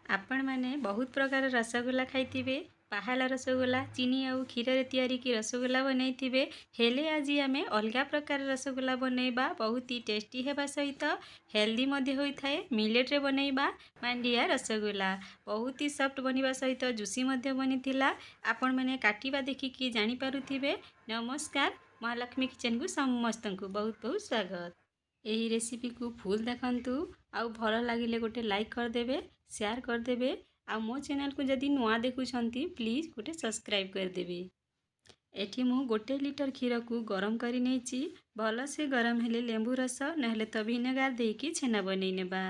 आपण मैंने बहुत प्रकार रसगोला खाइथिबे। पहाड़ा रसगोला चीनी आउ क्षीर रे तैयारी की रसगोला बनैथिबे। हेले आज आमे अलगा प्रकार रसगोला बनैबा बहुत ही टेस्टी हेबा सहित हेल्दी मध्ये होई थाए। मिलेट रे बनैबा मांडिया रसगोला बहुत ही सॉफ्ट बनिबा सहित जुसी मध्ये बनिथिला। आपण मैंने काटिबा देखिकी जानि पारुथिबे। नमस्कार, महालक्ष्मी किचन को समस्तंकु बहुत बहुत स्वागत। यही रेसिपी को फुल देखंतु आउ भल लागिले गोटे लाइक करदेबे, शेयर करदेबे। आ मो चैनल को जदि नुआ देखुछंती प्लीज गोटे सब्सक्राइब करदेबे। एठी मु गोटे लिटर क्षीर को गरम करी नेछि। भल से गरम हेले लेंबू रस नहेले तो विनेगार देकी छेना बनै नेबा।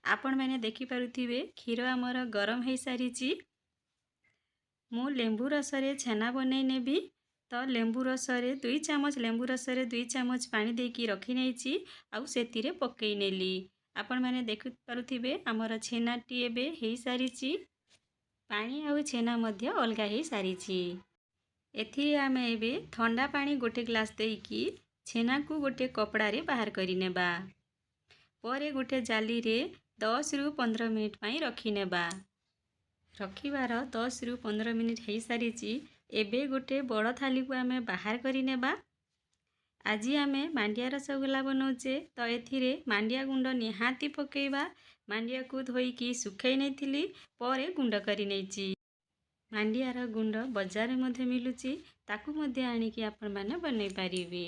आपण मैंने देखि पारुथिबे क्षीर हमर गरम हेई सारिछि। मु लेंबू रस रे छेना बनै नेबी। तो लेंबू रस रे 2 चामच लेंबू रस रे 2 चामच पानी देकी रखी नेछि आउ सेतिरे पकई नेली। आपण माने देखि पारुथिबे हमर छेनाटी एबे हेई सारिछि। पानी आउ छेना मध्य अलगा हेई सारिछि। एथिरे आमे एबे ठंडा पानी गोटे ग्लास देकी छेना को गोटे कपड़ा रे बाहर करी नेबा। परे गोटे जाली रे 10 रु 15 मिनिट पई रखी नेबा। रखिबार 10 रु 15 मिनिट हेई सारिछि। एबे गोटे बड़ थाली को आमे बाहर करी नेबा। आज आमे मांडिया रसगोला बनौचे तो एथिरे मांडिया गुंड निहाती पकेइबा। मांडिया को धोईकी सुखाई नेथिली परे गुंड करी नेछि। मांडियार गुंड बाजार रे मध्ये मिलुची, ताकू मध्ये आनिकी आपण माने बनै पारिबे।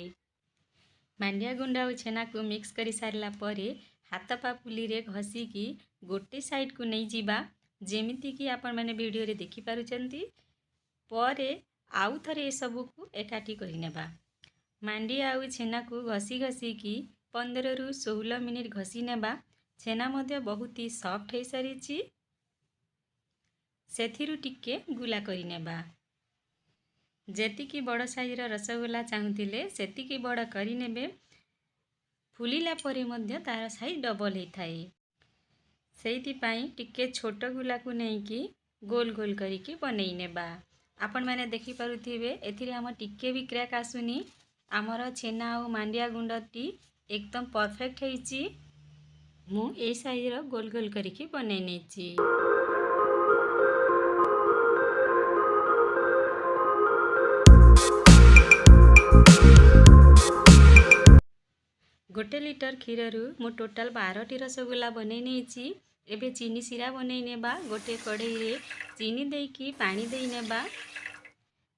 मांडिया गुंड आ छेना को मिक्स करी सारला परे हाथ पापुली रे घसी की गोटे साइड को नहीं जीबा। जेमिति की आपण माने वीडियो रे देखि पारुचंती। परे आउ थरे ए सब को एकाठी करी नेबा। मांडिया आउ छेना को घसी घसी की 15 रु 16 मिनिट घसी नेबा। छेना मध्ये बहुत ही सॉफ्ट हे सारिछि। सेथिरु टिके गुला करी नेबा। जेतिकी बड़ साइज रसगोला चाहुतिले सेतिकी बड़ करी नेबे। फुलिला परे मध्ये तार साइज डबल हे थाए। सेहिति पई टिके छोट गुला को नेकी गोल गोल करिकी बनै नेबा। आपण माने देखि पारुथिबे एथिरे हम टिके भी क्रैक आसुनी। आमर छेना और मांडिया गुंडटी एकदम परफेक्ट हेइची। मु ए साइज रो गोल गोल करिकी बनै नेछि। गोटे लिटर क्षीर रु मु टोटाल 12 टी रसगोला बनै नेछि। एबे चीनी सिरा बनै नेबा। गोटे कढ़ई रे चीनी देकी पानी देई नेबा।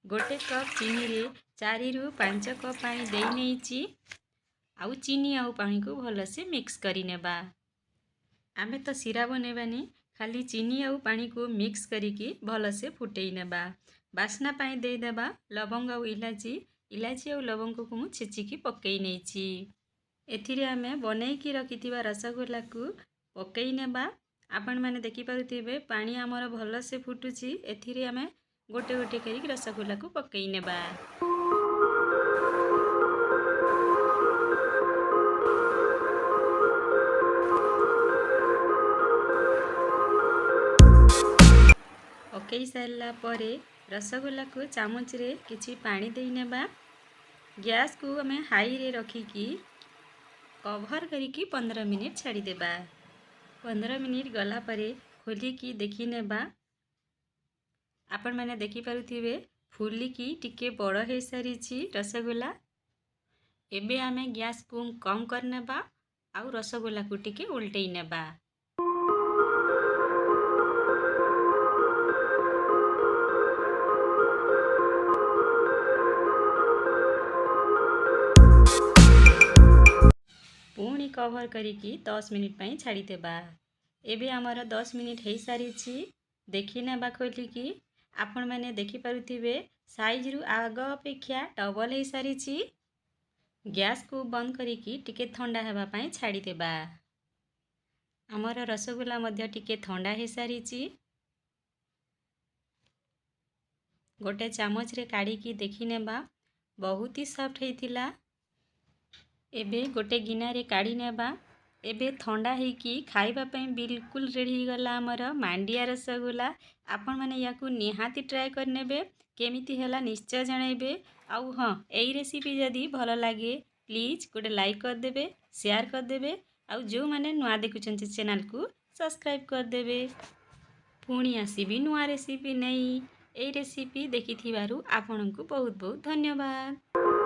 गोटे कप चीनी रे 4 रु 5 कप पानी देई नेछि। आउ चीनी आउ पानी को भल से मिक्स करी नेबा। आमे तो सिरा बनेबानी, खाली चीनी आउ पानी को मिक्स करिकी भल से फुटई नेबा। बास्ना पाई देई देबा लवंग आउ इलायची। इलायची आउ लवंग को मु छेचिकी पकई नेछि। एथिरे आमे बनैकी रखिथिबा रसगोला को पकई नेबा। आपण माने देखि पारुथिबे पानी हमर भल से फुटुची। एथिरे आमे गोटे गोटे करी रसगोला को पकई नेबा। पकई सारला परे रसगोला को चामच रे किछि पानी देई नेबा। गैस को आमे हाई रे रखिकी कवर करिकी 15 मिनिट छाड़ी देबा। 15 मिनिट गला परे खोलिकी देखि नेबा। आपण माने देखि पारुथिबे फुलिकी टिके बड़ हे सारिछि रसगोला। एबे आमे गैस को कम कर नेबा आउ रसगोला को टिके उल्टई नेबा। पुणी कवर करिकी 10 मिनिट पई छाड़ी देबा। एबे हमर 10 मिनिट हेई सारिछि। देखि नेबा खोलिकी आपण माने देखि पारुथिबे साइज रु आग अपेक्षा डबल हेई सारिछि। गैस को बंद करिकी टिके ठंडा हेबा पई छाड़ी देबा। हमर रसगोला मध्य टिके ठंडा हेई सारिछि। गोटे चामच रे काढ़िकी देखि नेबा बहुत ही सॉफ्ट हेइथिला। एबे गोटे गिना रे काढ़ी नेबा। एबे ठंडा हेकी खाइबा पई बिल्कुल रेडी गला हमर मांडिया रसगोला। आपण माने याकू निहाती ट्राई कर नेबे। केमिति होला निश्चय जणाइबे। आउ हां, एई रेसिपी जदी भल लागे प्लीज गोटे लाइक कर देबे, शेयर कर देबे। आउ जो माने नुआ देखुचंती चैनल को सब्सक्राइब कर देबे। पुणी आसबि नुआ रेसिपी नहीं। एई रेसिपी देखिथिबारु आपनकु बहुत बहुत धन्यवाद।